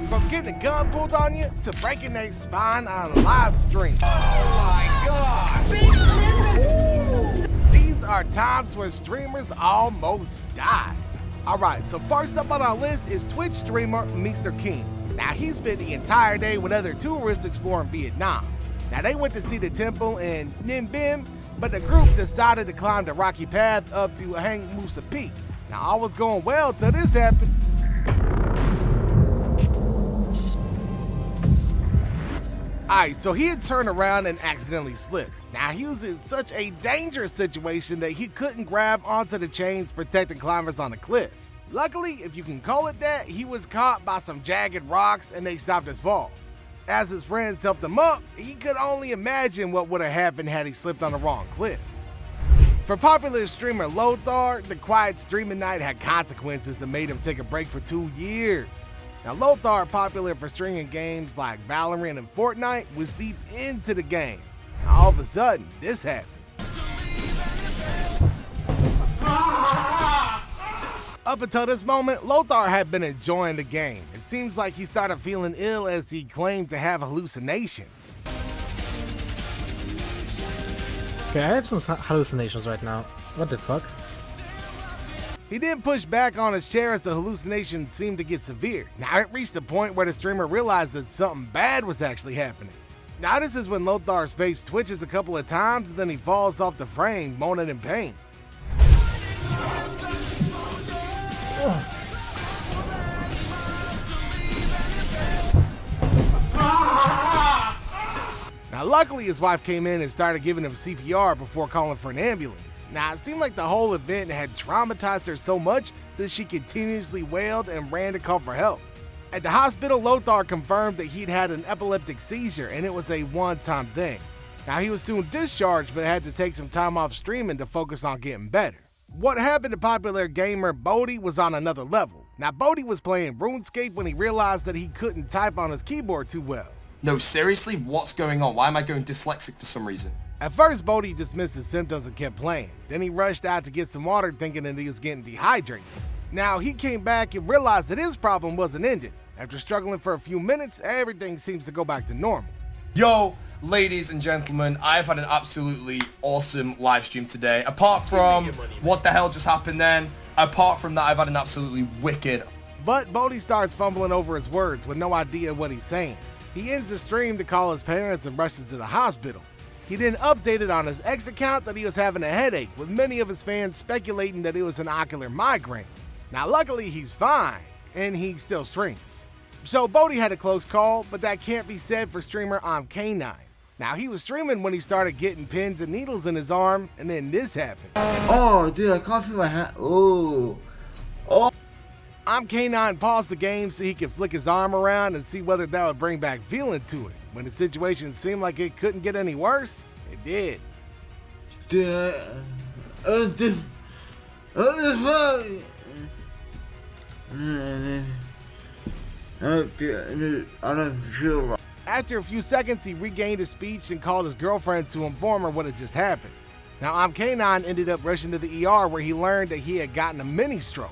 From getting a gun pulled on you to breaking their spine on a live stream. These are times where streamers almost die. Alright, so first up on our list is Twitch streamer Mr. King. Now he spent the entire day with other tourists exploring Vietnam. Now they went to see the temple in Ninh Binh, but the group decided to climb the rocky path up to Hang Musa Peak. Now all was going well till this happened. Alright, so he had turned around and accidentally slipped. Now he was in such a dangerous situation that he couldn't grab onto the chains protecting climbers on the cliff. Luckily, if you can call it that, he was caught by some jagged rocks and they stopped his fall. As his friends helped him up, he could only imagine what would have happened had he slipped on the wrong cliff. For popular streamer Lothar, the quiet streaming night had consequences that made him take a break for 2 years. Now Lothar, popular for streaming games like Valorant and Fortnite, was deep into the game. Now, all of a sudden, this happened. Up until this moment, Lothar had been enjoying the game. It seems like he started feeling ill as he claimed to have hallucinations. Okay, I have some hallucinations right now. What the fuck? He then pushed back on his chair as the hallucinations seemed to get severe. Now it reached the point where the streamer realized that something bad was actually happening. Now this is when Lothar's face twitches a couple of times and then he falls off the frame, moaning in pain. Now luckily his wife came in and started giving him CPR before calling for an ambulance. Now it seemed like the whole event had traumatized her so much that she continuously wailed and ran to call for help. At the hospital, Lothar confirmed that he'd had an epileptic seizure and it was a one-time thing. Now he was soon discharged but had to take some time off streaming to focus on getting better. What happened to popular gamer Bodhi was on another level. Now Bodhi was playing RuneScape when he realized that he couldn't type on his keyboard too well. No, seriously, what's going on? Why am I going dyslexic for some reason? At first, Bodhi dismissed his symptoms and kept playing. Then he rushed out to get some water thinking that he was getting dehydrated. Now he came back and realized that his problem wasn't ended. After struggling for a few minutes, everything seems to go back to normal. Yo, ladies and gentlemen, I've had an absolutely awesome live stream today. Apart from what the hell just happened then, apart from that, I've had an absolutely wicked. But Bodhi starts fumbling over his words with no idea what he's saying. He ends the stream to call his parents and rushes to the hospital. He then updated on his X account that he was having a headache, with many of his fans speculating that it was an ocular migraine. Now luckily he's fine, and he still streams. So Bodhi had a close call, but that can't be said for streamer K9. Now he was streaming when he started getting pins and needles in his arm, and then this happened. Oh dude, I can't feel my hand. Oh. K9 paused the game so he could flick his arm around and see whether that would bring back feeling to it. When the situation seemed like it couldn't get any worse, it did. I don't feel right. After a few seconds, he regained his speech and called his girlfriend to inform her what had just happened. Now K9 ended up rushing to the ER where he learned that he had gotten a mini stroke.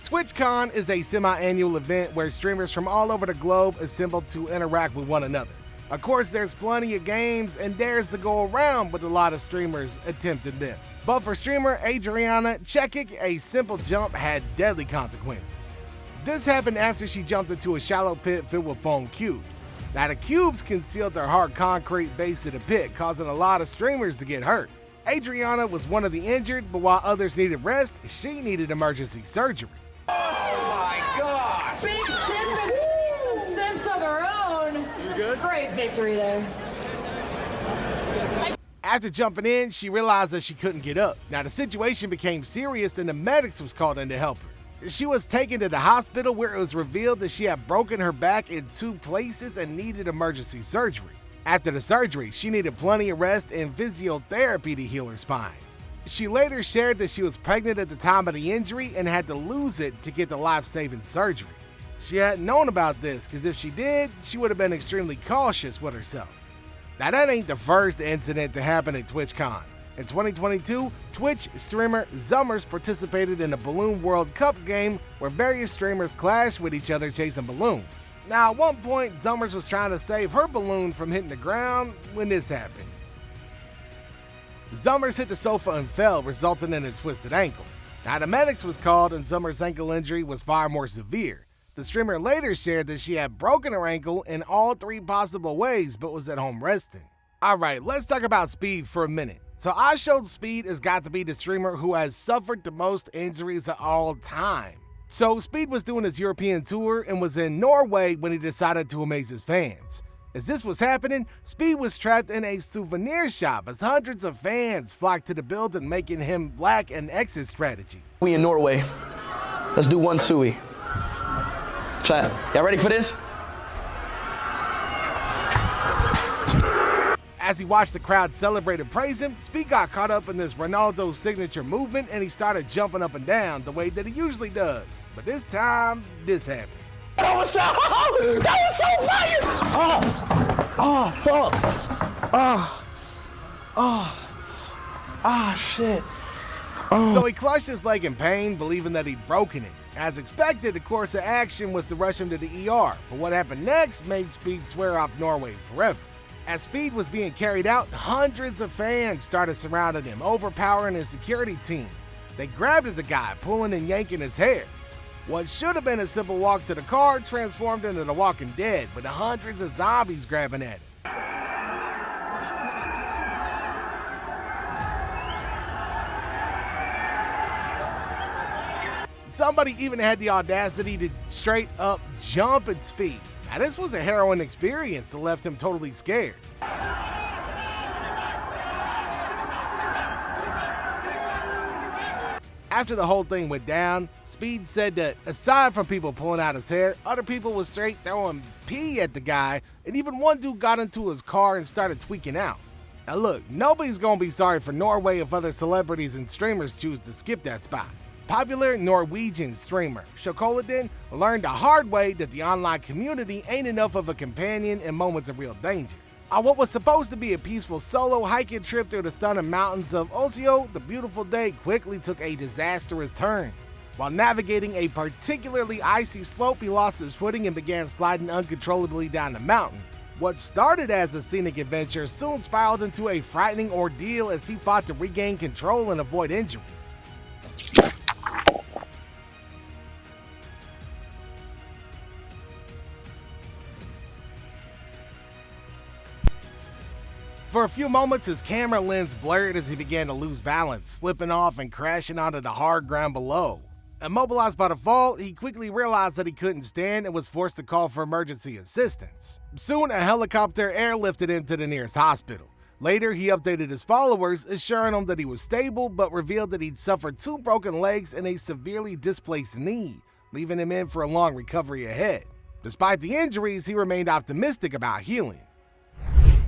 TwitchCon is a semi-annual event where streamers from all over the globe assemble to interact with one another. Of course, there's plenty of games and dares to go around with a lot of streamers attempting them. But for streamer Adriana Chekic, a simple jump had deadly consequences. This happened after she jumped into a shallow pit filled with foam cubes. Now the cubes concealed the hard concrete base of the pit, causing a lot of streamers to get hurt. Adriana was one of the injured, but while others needed rest, she needed emergency surgery. Big some sense of her own. You good? Great victory there. After jumping in, she realized that she couldn't get up. Now the situation became serious and the medics was called in to help her. She was taken to the hospital where it was revealed that she had broken her back in 2 places and needed emergency surgery. After the surgery, she needed plenty of rest and physiotherapy to heal her spine. She later shared that she was pregnant at the time of the injury and had to lose it to get the life-saving surgery. She hadn't known about this because if she did, she would have been extremely cautious with herself. Now that ain't the first incident to happen at TwitchCon. In 2022, Twitch streamer Zummers participated in a Balloon World Cup game where various streamers clashed with each other chasing balloons. Now, at one point, Zummers was trying to save her balloon from hitting the ground when this happened. Zummers hit the sofa and fell, resulting in a twisted ankle. Now, the medics was called and Zummers' ankle injury was far more severe. The streamer later shared that she had broken her ankle in all 3 possible ways but was at home resting. Alright, let's talk about Speed for a minute. So I showed Speed has got to be the streamer who has suffered the most injuries of all time. So Speed was doing his European tour and was in Norway when he decided to amaze his fans. As this was happening, Speed was trapped in a souvenir shop as hundreds of fans flocked to the building, making him lack an exit strategy. We in Norway. Let's do one sui. Y'all ready for this? As he watched the crowd celebrate and praise him, Speed got caught up in this Ronaldo signature movement and he started jumping up and down the way that he usually does. But this time, this happened. That was so fucking. Shit. So he clutched his leg in pain, believing that he'd broken it. As expected, the course of action was to rush him to the ER, but what happened next made Speed swear off Norway forever. As Speed was being carried out, hundreds of fans started surrounding him, overpowering his security team. They grabbed at the guy, pulling and yanking his hair. What should have been a simple walk to the car transformed into The Walking Dead, with hundreds of zombies grabbing at him. Somebody even had the audacity to straight up jump at Speed. Now this was a harrowing experience that left him totally scared. After the whole thing went down, Speed said that aside from people pulling out his hair, other people was straight throwing pee at the guy, and even one dude got into his car and started tweaking out. Now look, nobody's gonna be sorry for Norway if other celebrities and streamers choose to skip that spot. Popular Norwegian streamer Shokoladin learned the hard way that the online community ain't enough of a companion in moments of real danger. On what was supposed to be a peaceful solo hiking trip through the stunning mountains of Oslo, the beautiful day quickly took a disastrous turn. While navigating a particularly icy slope, he lost his footing and began sliding uncontrollably down the mountain. What started as a scenic adventure soon spiraled into a frightening ordeal as he fought to regain control and avoid injury. For a few moments, his camera lens blurred as he began to lose balance, slipping off and crashing onto the hard ground below. Immobilized by the fall, he quickly realized that he couldn't stand and was forced to call for emergency assistance. Soon, a helicopter airlifted him to the nearest hospital. Later, he updated his followers, assuring them that he was stable, but revealed that he'd suffered 2 broken legs and a severely displaced knee, leaving him in for a long recovery ahead. Despite the injuries, he remained optimistic about healing.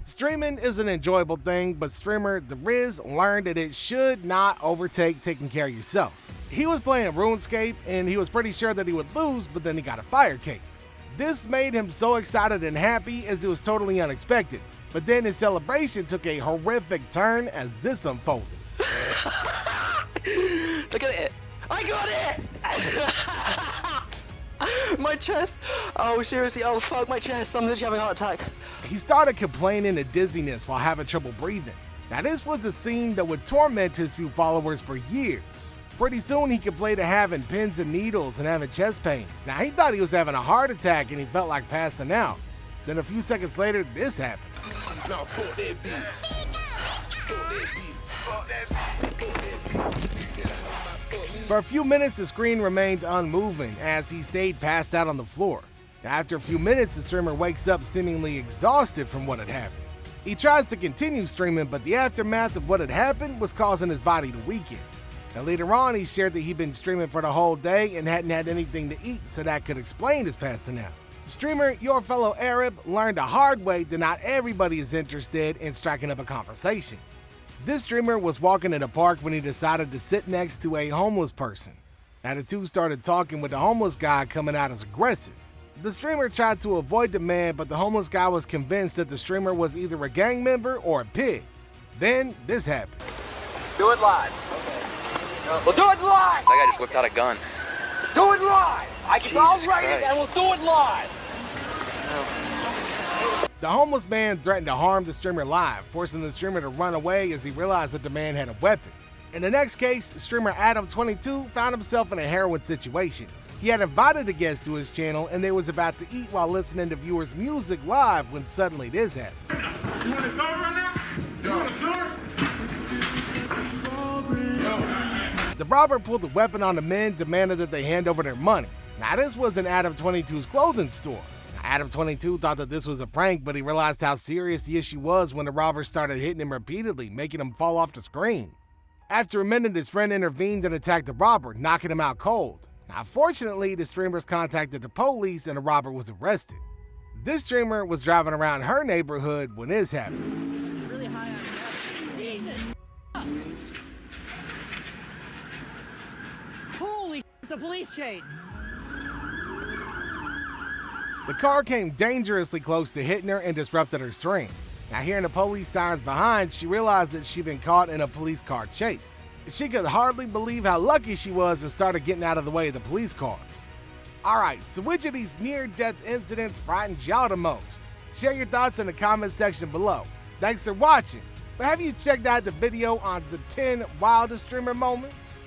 Streaming is an enjoyable thing, but streamer The Riz learned that it should not overtake taking care of yourself. He was playing RuneScape and he was pretty sure that he would lose, but then he got a fire cape. This made him so excited and happy as it was totally unexpected, but then his celebration took a horrific turn as this unfolded. Look at it. I got it! My chest. Oh, seriously. Oh, fuck my chest. I'm literally having a heart attack. He started complaining of dizziness while having trouble breathing. Now, this was a scene that would torment his few followers for years. Pretty soon, he complained of having pins and needles and having chest pains. Now, he thought he was having a heart attack and he felt like passing out. Then a few seconds later, this happened. For a few minutes, the screen remained unmoving as he stayed passed out on the floor. After a few minutes, the streamer wakes up seemingly exhausted from what had happened. He tries to continue streaming, but the aftermath of what had happened was causing his body to weaken. Now later on, he shared that he'd been streaming for the whole day and hadn't had anything to eat, so that could explain his passing out. Streamer Your Fellow Arab learned the hard way that not everybody is interested in striking up a conversation. This streamer was walking in a park when he decided to sit next to a homeless person. Now the two started talking with the homeless guy coming out as aggressive. The streamer tried to avoid the man, but the homeless guy was convinced that the streamer was either a gang member or a pig. Then this happened. Do it live. We'll do it live. That guy just whipped out a gun. Do it live. I'll Jesus write it and Christ. we'll do it live. The homeless man threatened to harm the streamer live, forcing the streamer to run away as he realized that the man had a weapon. In the next case, streamer Adam22 found himself in a heroin situation. He had invited a guest to his channel and they was about to eat while listening to viewers' music live when suddenly this happened. You want a car right now? You want a car? The robber pulled a weapon on the men, demanded that they hand over their money. Now this was in Adam22's clothing store. Now, Adam22 thought that this was a prank, but he realized how serious the issue was when the robber started hitting him repeatedly, making him fall off the screen. After a minute, his friend intervened and attacked the robber, knocking him out cold. Now, fortunately, the streamers contacted the police and the robber was arrested. This streamer was driving around her neighborhood when this happened. Really high on Jesus. Holy shit, it's a police chase. The car came dangerously close to hitting her and disrupted her stream. Now, hearing the police sirens behind, she realized that she'd been caught in a police car chase. She could hardly believe how lucky she was and started getting out of the way of the police cars. Alright, so which of these near-death incidents frightens y'all the most? Share your thoughts in the comment section below. Thanks for watching, but have you checked out the video on the 10 wildest streamer moments?